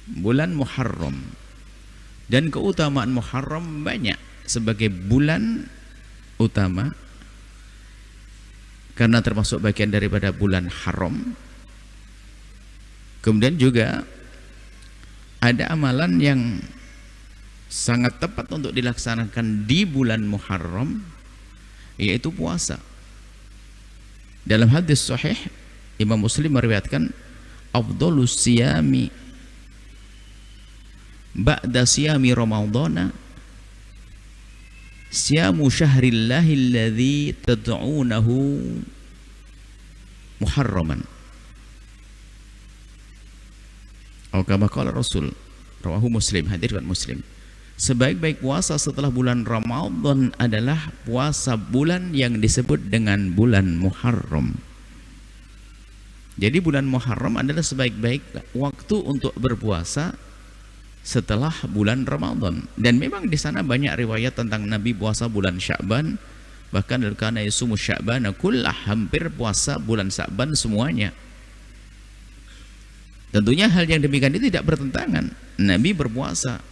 bulan Muharram. Dan keutamaan Muharram banyak sebagai bulan utama karena termasuk bagian daripada bulan haram. Kemudian juga ada amalan yang sangat tepat untuk dilaksanakan di bulan Muharram, yaitu puasa. Dalam hadis sahih Imam Muslim meriwayatkan, afdhalus siyami ba'da siyami ramadhana siyamu syahrillahi alladhi tad'unahu muharraman. Atau kama qala Rasul, rawahu Muslim, hadis riwayat Muslim. Sebaik-baik puasa setelah bulan Ramadan adalah puasa bulan yang disebut dengan bulan Muharram. Jadi bulan Muharram adalah sebaik-baik waktu untuk berpuasa setelah bulan Ramadan. Dan memang di sana banyak riwayat tentang Nabi puasa bulan Sya'ban, bahkan kana yasumu Sya'bana kullah, hampir puasa bulan Sya'ban semuanya. Tentunya hal yang demikian itu tidak bertentangan. Nabi berpuasa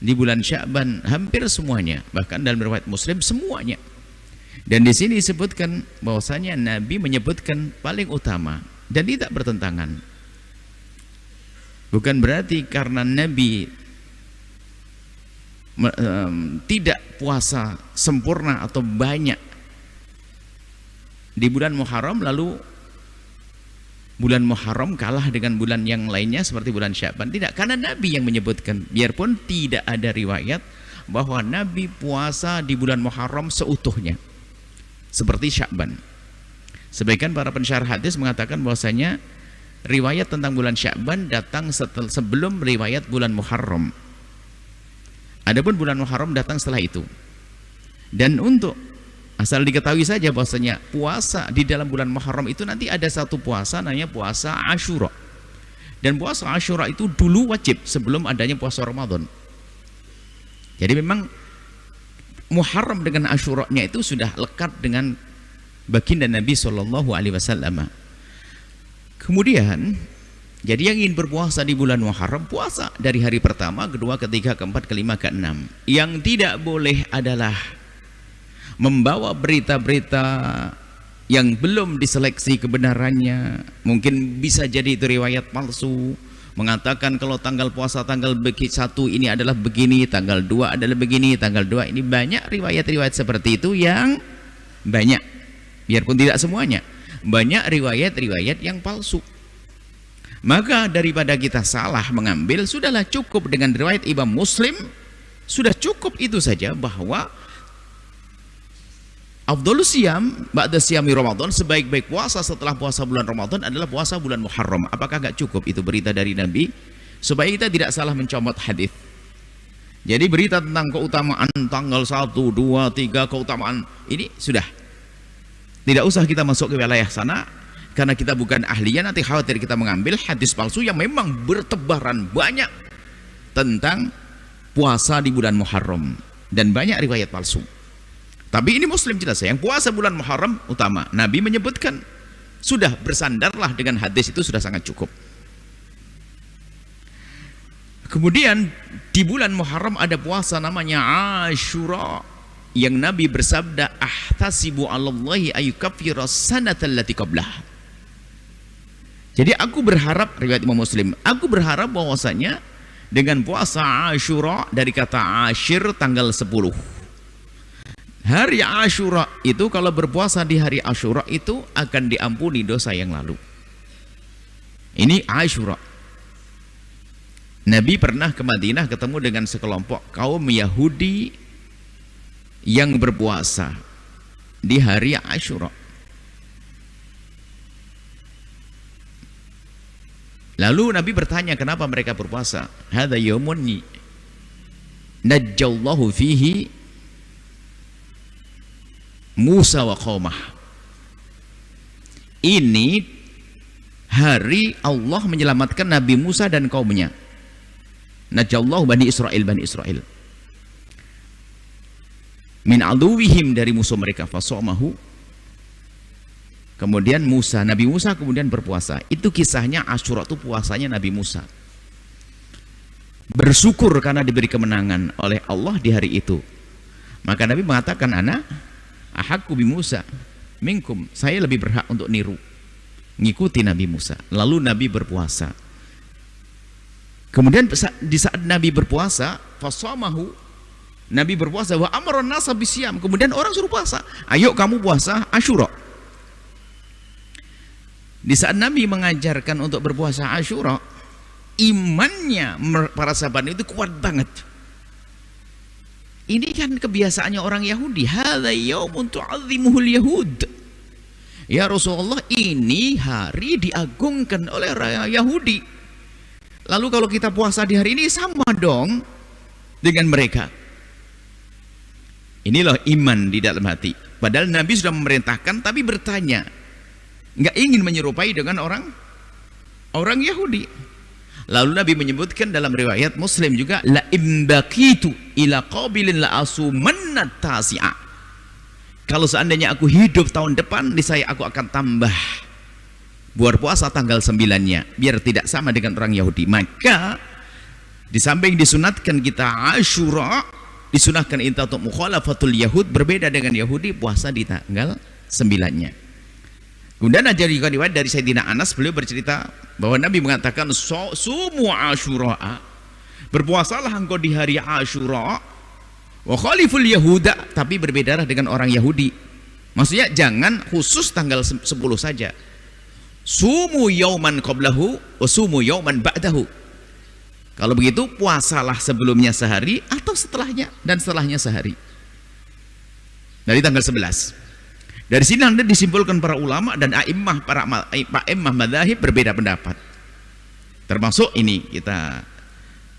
di bulan Sya'ban hampir semuanya, bahkan dalam riwayat Muslim semuanya. Dan di sini disebutkan bahwasanya Nabi menyebutkan paling utama dan tidak bertentangan. Bukan berarti karena Nabi tidak puasa sempurna atau banyak di bulan Muharram lalu bulan Muharram kalah dengan bulan yang lainnya seperti bulan Sya'ban. Tidak, karena Nabi yang menyebutkan. Biarpun tidak ada riwayat bahwa Nabi puasa di bulan Muharram seutuhnya seperti Sya'ban. Sebagian para pensyarah hadis mengatakan bahwasanya riwayat tentang bulan Sya'ban datang sebelum riwayat bulan Muharram. Adapun bulan Muharram datang setelah itu. Dan untuk asal diketahui saja bahwasanya puasa di dalam bulan Muharram itu nanti ada satu puasa namanya puasa Asyura. Dan puasa Asyura itu dulu wajib sebelum adanya puasa Ramadan. Jadi memang Muharram dengan Asyura-nya itu sudah lekat dengan baginda Nabi SAW. Kemudian jadi yang ingin berpuasa di bulan Muharram, puasa dari hari pertama, kedua, ketiga, keempat, kelima, keenam. Yang tidak boleh adalah membawa berita-berita yang belum diseleksi kebenarannya. Mungkin bisa jadi itu riwayat palsu, mengatakan kalau tanggal puasa tanggal 1 ini adalah begini, tanggal 2 adalah begini, tanggal 2 ini. Banyak riwayat-riwayat seperti itu yang banyak, biarpun tidak semuanya, banyak riwayat-riwayat yang palsu. Maka daripada kita salah mengambil, sudahlah cukup dengan riwayat Imam Muslim, sudah cukup itu saja bahwa afdhalus siyam ba'da siyami Ramadan, sebaik-baik puasa setelah puasa bulan Ramadan adalah puasa bulan Muharram. Apakah enggak cukup itu berita dari Nabi supaya kita tidak salah mencomot hadis? Jadi berita tentang keutamaan tanggal 1, 2, 3 keutamaan ini sudah. Tidak usah kita masuk ke wilayah sana karena kita bukan ahlinya, nanti khawatir kita mengambil hadis palsu yang memang bertebaran banyak tentang puasa di bulan Muharram dan banyak riwayat palsu. Tapi ini Muslim jelas yang puasa bulan Muharram utama. Nabi menyebutkan, sudah bersandarlah dengan hadis itu sudah sangat cukup. Kemudian di bulan Muharram ada puasa namanya Asyura, yang Nabi bersabda, ahtasibu 'alallahi ayyukaffira sanatal lati qablah. Jadi aku berharap, riwayat Imam Muslim, aku berharap bahwasanya dengan puasa Asyura, dari kata Asyir tanggal 10. Hari Asyura itu kalau berpuasa di hari Asyura itu akan diampuni dosa yang lalu. Ini Asyura. Nabi pernah ke Madinah ketemu dengan sekelompok kaum Yahudi yang berpuasa di hari Asyura. Lalu Nabi bertanya kenapa mereka berpuasa. Hadza yaumun najjallahu fihi Musa wa qaumah. Ini hari Allah menyelamatkan Nabi Musa dan kaumnya. Najallahu Bani Israel min aduwihim, dari musuh mereka, fasomahu. Kemudian Nabi Musa kemudian berpuasa. Itu kisahnya Asyura, itu puasanya Nabi Musa. bersyukur karena diberi kemenangan oleh Allah di hari itu. Maka Nabi mengatakan, ana ahaqqu bi Musa minkum, saya lebih berhak untuk niru, ngikuti Nabi Musa. Lalu Nabi berpuasa. Kemudian di saat Nabi berpuasa, fasamahu, Nabi berpuasa, wa amara nasa bisyam, kemudian orang suruh puasa, ayo kamu puasa Asyura. Di saat Nabi mengajarkan untuk berpuasa Asyura, imannya para sahabat itu kuat banget. Ini kan kebiasaannya orang Yahudi. Hadza yaumun tu'azzimuhul yahud. Ya Rasulullah, ini hari diagungkan oleh orang Yahudi. Lalu kalau kita puasa di hari ini sama dong dengan mereka. Inilah iman di dalam hati. Padahal Nabi sudah memerintahkan, tapi bertanya, nggak ingin menyerupai dengan orang Yahudi. Lalu Nabi menyebutkan dalam riwayat Muslim juga, la imbaqitu ila qabilin la asumanna tasi'a. Kalau seandainya aku hidup tahun depan, niscaya aku akan tambah berpuasa tanggal 9-nya, biar tidak sama dengan orang Yahudi. Maka di samping disunatkan kita Asyura, disunahkan kita untuk mukhalafatul Yahud, berbeda dengan Yahudi, puasa di tanggal 9-nya. Kemudian ada juga riwayat dari Sayyidina Anas, beliau bercerita bahwa Nabi mengatakan, sumu Asyura, berpuasalah engkau di hari Asyura, wa khaliful Yahuda, tapi berbedalah dengan orang Yahudi. Maksudnya jangan khusus tanggal 10 saja. Sumu yauman qablahu wa sumu yauman ba'dahu. Kalau begitu puasalah sebelumnya sehari atau setelahnya, dan setelahnya sehari. Dari tanggal 11. Dari sini Anda disimpulkan para ulama dan a'immah, para a'immah madzhab berbeda pendapat. Termasuk ini kita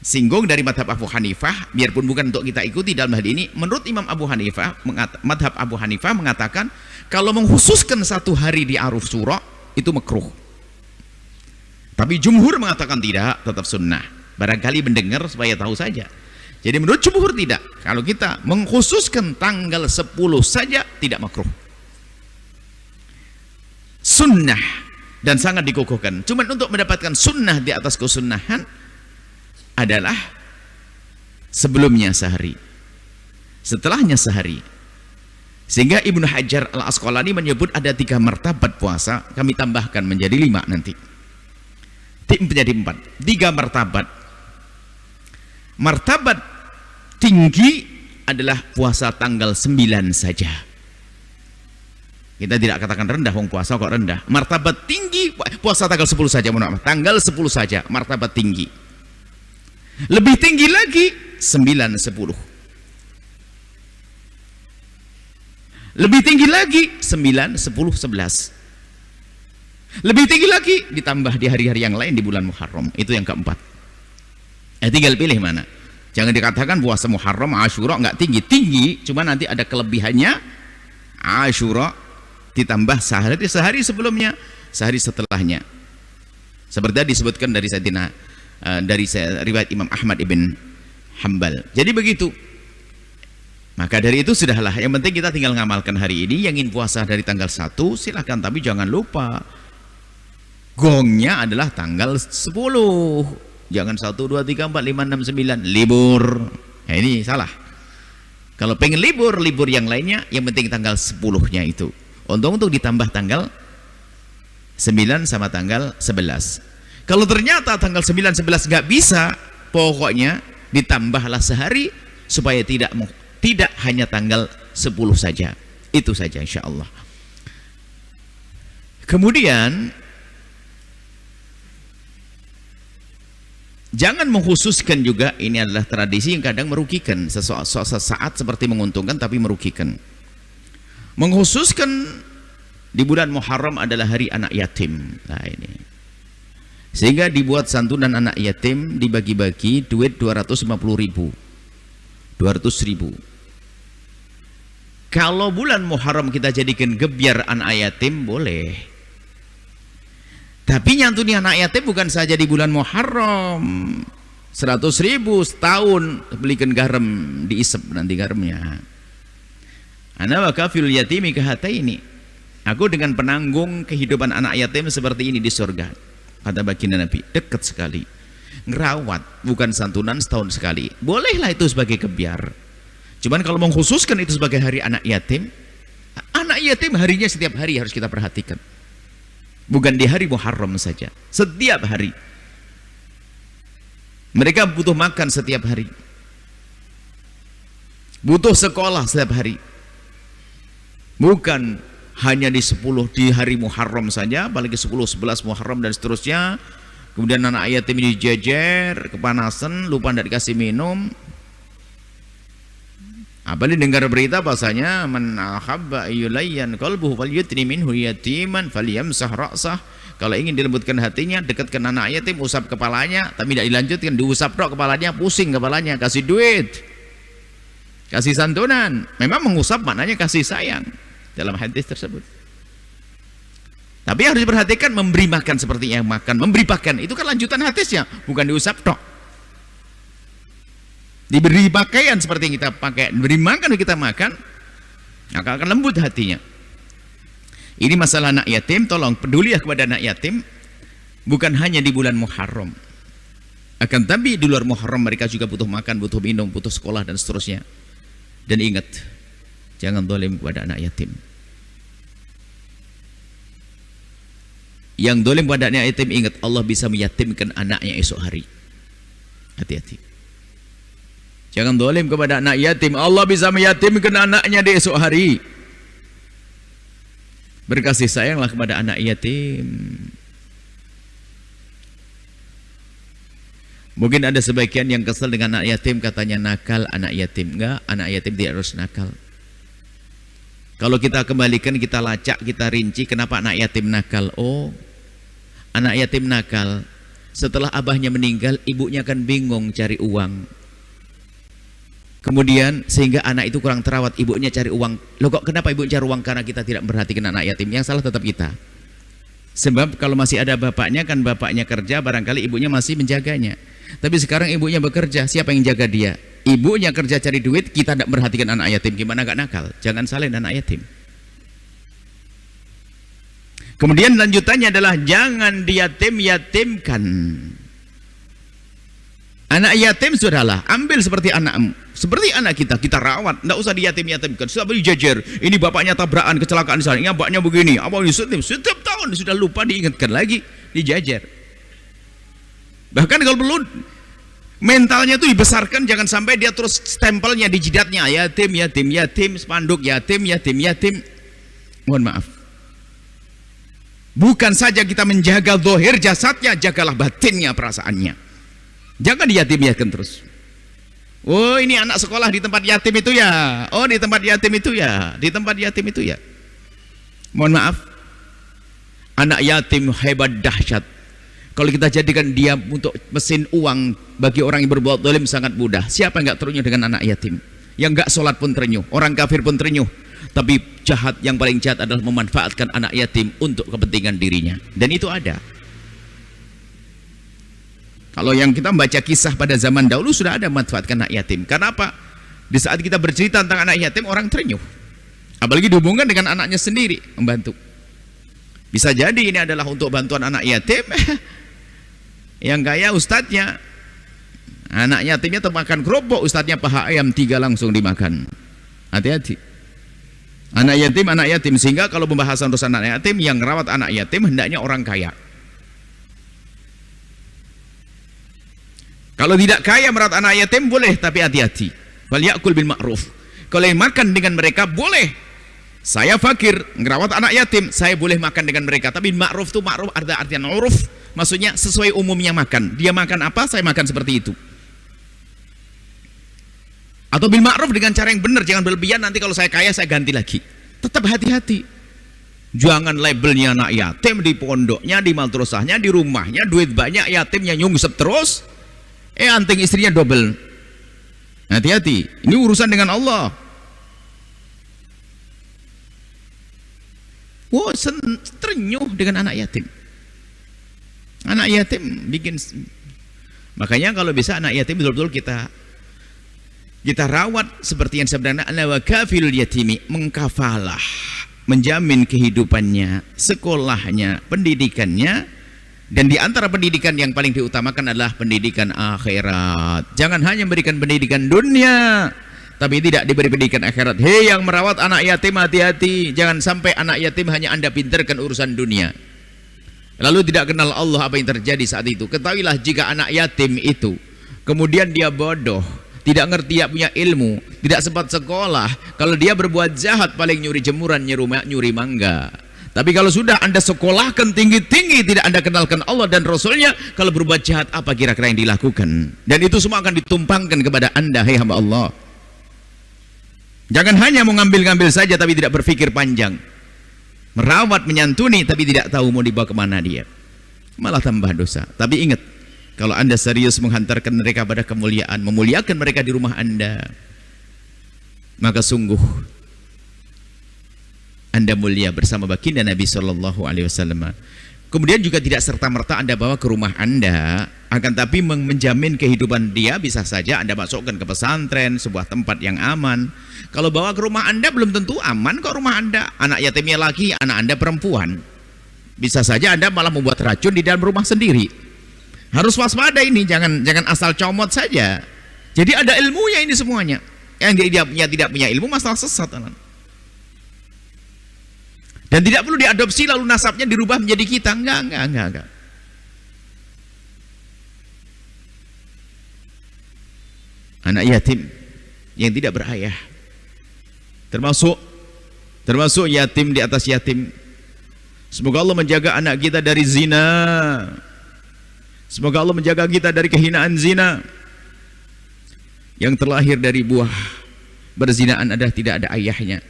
singgung dari madhab Abu Hanifah, biarpun bukan untuk kita ikuti dalam hal ini. Menurut Imam Abu Hanifah, madhab Abu Hanifah mengatakan kalau mengkhususkan satu hari di Asyura itu makruh. Tapi jumhur mengatakan tidak, tetap sunnah. Barangkali mendengar supaya tahu saja. Jadi menurut jumhur tidak. Kalau kita mengkhususkan tanggal 10 saja tidak makruh. Sunnah dan sangat dikukuhkan. Cuman untuk mendapatkan sunnah di atas kesunnahan adalah sebelumnya sehari, setelahnya sehari. Sehingga Ibnu Hajar Al-Asqalani menyebut ada 3 martabat puasa, kami tambahkan menjadi 5 nanti, menjadi 4. 3 martabat. Martabat tinggi adalah puasa tanggal 9 saja. Kita tidak katakan rendah, wong puasa kok rendah. Martabat tinggi puasa tanggal 10 saja, mohon maaf, tanggal 10 saja martabat tinggi. Lebih tinggi lagi 9, 10. Lebih tinggi lagi 9, 10, 11. Lebih tinggi lagi ditambah di hari-hari yang lain di bulan Muharram. Itu yang keempat. Tinggal pilih mana. Jangan dikatakan puasa Muharram, Asyura nggak tinggi. Tinggi, cuma nanti ada kelebihannya. Asyura ditambah sehari sebelumnya, sehari setelahnya. Seperti disebutkan dari Sayyidina dari riwayat Imam Ahmad ibn Hanbal. Jadi begitu. Maka dari itu sudahlah, yang penting kita tinggal ngamalkan hari ini. Yang ingin puasa dari tanggal 1 silahkan, tapi jangan lupa gongnya adalah tanggal 10. Jangan 1, 2, 3, 4, 5, 6, 9 libur. Nah, ini salah. Kalau pengen libur yang lainnya, yang penting tanggal 10-nya itu. Untuk ditambah tanggal 9 sama tanggal 11. Kalau ternyata tanggal 9, 11 nggak bisa, pokoknya ditambahlah sehari supaya tidak hanya tanggal 10 saja. Itu saja insya Allah. Kemudian jangan mengkhususkan juga, ini adalah tradisi yang kadang merugikan. Sesaat seperti menguntungkan tapi merugikan. Mengkhususkan di bulan Muharram adalah hari anak yatim. Nah ini, sehingga dibuat santunan anak yatim, dibagi-bagi duit 250.000, 200.000. Kalau bulan Muharram kita jadikan gebyar anak yatim boleh, tapi nyantuni anak yatim bukan saja di bulan Muharram. 100.000 setahun, belikan garam, diisep nanti garamnya. Ana wa kafil yatimi kahataini, aku dengan penanggung kehidupan anak yatim seperti ini di surga, kata baginda Nabi. Dekat sekali. ngerawat, bukan santunan setahun sekali. Bolehlah itu sebagai kebiar. Cuman kalau mengkhususkan itu sebagai hari anak yatim harinya setiap hari harus kita perhatikan. Bukan di hari Muharram saja, setiap hari. Mereka butuh makan setiap hari, butuh sekolah setiap hari. Bukan hanya di 10 di hari Muharram saja, apalagi 10, 11 Muharram dan seterusnya. Kemudian anak yatim dijejer, kepanasan, lupa tidak dikasih minum. Apalagi dengar berita bahasanya man ahabba yulayyan qalbuhu falyutni minhu yatiman falyamsah ra'sah. Kalau ingin dilembutkan hatinya, dekatkan anak yatim, usap kepalanya, tapi tidak dilanjutkan, diusap dok kepalanya, pusing kepalanya, kasih duit, kasih santunan. Memang mengusap maknanya kasih sayang dalam hadis tersebut. Tapi harus diperhatikan, memberi makan seperti yang makan, memberi pakan, itu kan lanjutan hadisnya, bukan diusap dok. Diberi pakaian seperti yang kita pakai, diberi makan kita makan, maka akan lembut hatinya. Ini masalah anak yatim, tolong peduli kepada anak yatim, bukan hanya di bulan Muharram. Akan tapi di luar Muharram mereka juga butuh makan, butuh minum, butuh sekolah dan seterusnya. Dan ingat, jangan zalim kepada anak yatim. Yang zalim pada anak yatim, ingat Allah bisa meyatimkan anaknya esok hari. Hati-hati. Jangan zalim kepada anak yatim, Allah bisa meyatimkan anaknya di esok hari. Berkasih sayanglah kepada anak yatim. Mungkin ada sebagian yang kesal dengan anak yatim, katanya nakal anak yatim. Enggak, anak yatim tidak harus nakal. Kalau kita kembalikan, kita lacak, kita rinci, kenapa anak yatim nakal? Oh, anak yatim nakal setelah abahnya meninggal, ibunya kan bingung cari uang. Kemudian sehingga anak itu kurang terawat, ibunya cari uang. Loh kok kenapa ibu cari uang? Karena kita tidak memperhatikan anak yatim. Yang salah tetap kita. Sebab kalau masih ada bapaknya, kan bapaknya kerja, barangkali ibunya masih menjaganya. Tapi sekarang ibunya bekerja, siapa yang jaga dia? Ibunya kerja cari duit, kita tidak memperhatikan anak yatim. Gimana gak nakal? Jangan salin anak yatim. Kemudian lanjutannya adalah jangan diyatim-yatimkan. Anak yatim sudahlah, ambil seperti anakmu, seperti anak kita rawat, tidak usah diyatim-yatimkan. Sudah dijajar, ini bapaknya tabrakan, kecelakaan di sana, ini bapaknya begini, apa ini setiap tahun sudah lupa diingatkan lagi, dijajar. Bahkan kalau perlu mentalnya itu dibesarkan, jangan sampai dia terus stempelnya di jidatnya, yatim, yatim, yatim, spanduk yatim, yatim, yatim. Mohon maaf. Bukan saja kita menjaga zahir jasadnya, jagalah batinnya, perasaannya. Jangan diyatim-yatimkan terus. Oh, ini anak sekolah di tempat yatim itu ya. Oh, di tempat yatim itu ya. Di tempat yatim itu ya. Mohon maaf. Anak yatim hebat dahsyat. Kalau kita jadikan dia untuk mesin uang bagi orang yang berbuat zalim sangat mudah. Siapa yang enggak terenyuh dengan anak yatim? Yang enggak sholat pun terenyuh, orang kafir pun terenyuh. Tapi jahat, yang paling jahat adalah memanfaatkan anak yatim untuk kepentingan dirinya. Dan itu ada. Kalau yang kita membaca kisah pada zaman dahulu sudah ada manfaatkan anak yatim. Karena apa? Di saat kita bercerita tentang anak yatim, orang terenyuh. Apalagi dihubungkan dengan anaknya sendiri, membantu. Bisa jadi ini adalah untuk bantuan anak yatim. Yang kaya ustadznya, anak yatimnya termakan kerupuk, ustadznya paha ayam 3 langsung dimakan. Hati-hati. Anak yatim, sehingga kalau pembahasan urusan anak yatim, yang merawat anak yatim hendaknya orang kaya. Kalau tidak kaya merawat anak yatim boleh, tapi hati-hati. Falyakul bil ma'ruf. Kalau yang makan dengan mereka boleh. Saya fakir, merawat anak yatim, saya boleh makan dengan mereka. Tapi ma'ruf itu ma'ruf artinya uruf, maksudnya sesuai umumnya makan. Dia makan apa, saya makan seperti itu. Atau bil ma'ruf dengan cara yang benar, jangan berlebihan, nanti kalau saya kaya saya ganti lagi. Tetap hati-hati. Jangan labelnya anak yatim di pondoknya, di madrasahnya, di rumahnya, duit banyak, yatimnya nyungsep terus. Anting istrinya double. Hati-hati, ini urusan dengan Allah. Wah, terenyuh dengan anak yatim. Anak yatim bikin. Makanya kalau bisa anak yatim betul-betul kita rawat seperti yang sebenarnya wa kafilul yatimi, mengkafalah, menjamin kehidupannya, sekolahnya, pendidikannya Dan di antara pendidikan yang paling diutamakan adalah pendidikan akhirat. Jangan hanya memberikan pendidikan dunia, tapi tidak diberi pendidikan akhirat. Hei yang merawat anak yatim, hati-hati. Jangan sampai anak yatim hanya Anda pintarkan urusan dunia, lalu tidak kenal Allah. Apa yang terjadi saat itu? Ketahuilah, jika anak yatim itu kemudian dia bodoh, tidak ngerti, tidak punya ilmu, tidak sempat sekolah, kalau dia berbuat jahat paling nyuri jemuran, nyuri mangga. Tapi kalau sudah Anda sekolahkan tinggi-tinggi, tidak Anda kenalkan Allah dan Rasulnya, kalau berbuat jahat apa kira-kira yang dilakukan? Dan itu semua akan ditumpangkan kepada Anda, hei hamba Allah. Jangan hanya mau ngambil-ngambil saja tapi tidak berpikir panjang, merawat, menyantuni, tapi tidak tahu mau dibawa kemana dia, malah tambah dosa. Tapi ingat, kalau Anda serius menghantarkan mereka pada kemuliaan, memuliakan mereka di rumah Anda, maka sungguh Anda mulia bersama baginda Nabi Shallallahu Alaihi Wasallam. Kemudian juga tidak serta-merta Anda bawa ke rumah Anda, akan tapi menjamin kehidupan dia. Bisa saja Anda masukkan ke pesantren, sebuah tempat yang aman. Kalau bawa ke rumah Anda belum tentu aman kok rumah Anda. Anak yatimnya laki, anak Anda perempuan. Bisa saja Anda malah membuat racun di dalam rumah sendiri. Harus waspada ini, jangan asal comot saja. Jadi ada ilmunya ini semuanya. Yang tidak punya ilmu masalah sesat. Dan tidak perlu diadopsi lalu nasabnya dirubah menjadi kita. Enggak. Anak yatim yang tidak berayah, termasuk yatim di atas yatim. Semoga Allah menjaga anak kita dari zina. Semoga Allah menjaga kita dari kehinaan zina. Yang terlahir dari buah berzinaan adalah tidak ada ayahnya,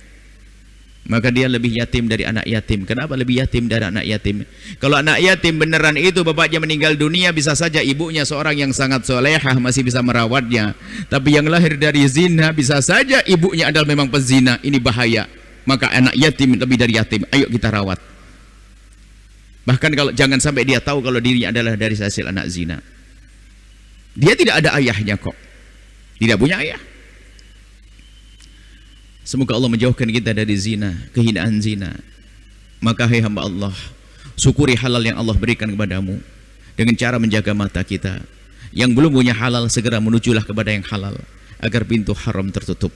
maka dia lebih yatim dari anak yatim. Kenapa lebih yatim dari anak yatim? Kalau anak yatim beneran itu bapaknya meninggal dunia, bisa saja ibunya seorang yang sangat solehah, masih bisa merawatnya. Tapi yang lahir dari zina, bisa saja ibunya adalah memang pezina. Ini bahaya. Maka anak yatim lebih dari yatim. Ayo kita rawat. Bahkan kalau jangan sampai dia tahu kalau dirinya adalah dari hasil anak zina. Dia tidak ada ayahnya kok, tidak punya ayah. Semoga Allah menjauhkan kita dari zina, kehinaan zina. Maka hai hamba Allah, syukuri halal yang Allah berikan kepadamu dengan cara menjaga mata kita. Yang belum punya halal segera menujulah kepada yang halal agar pintu haram tertutup.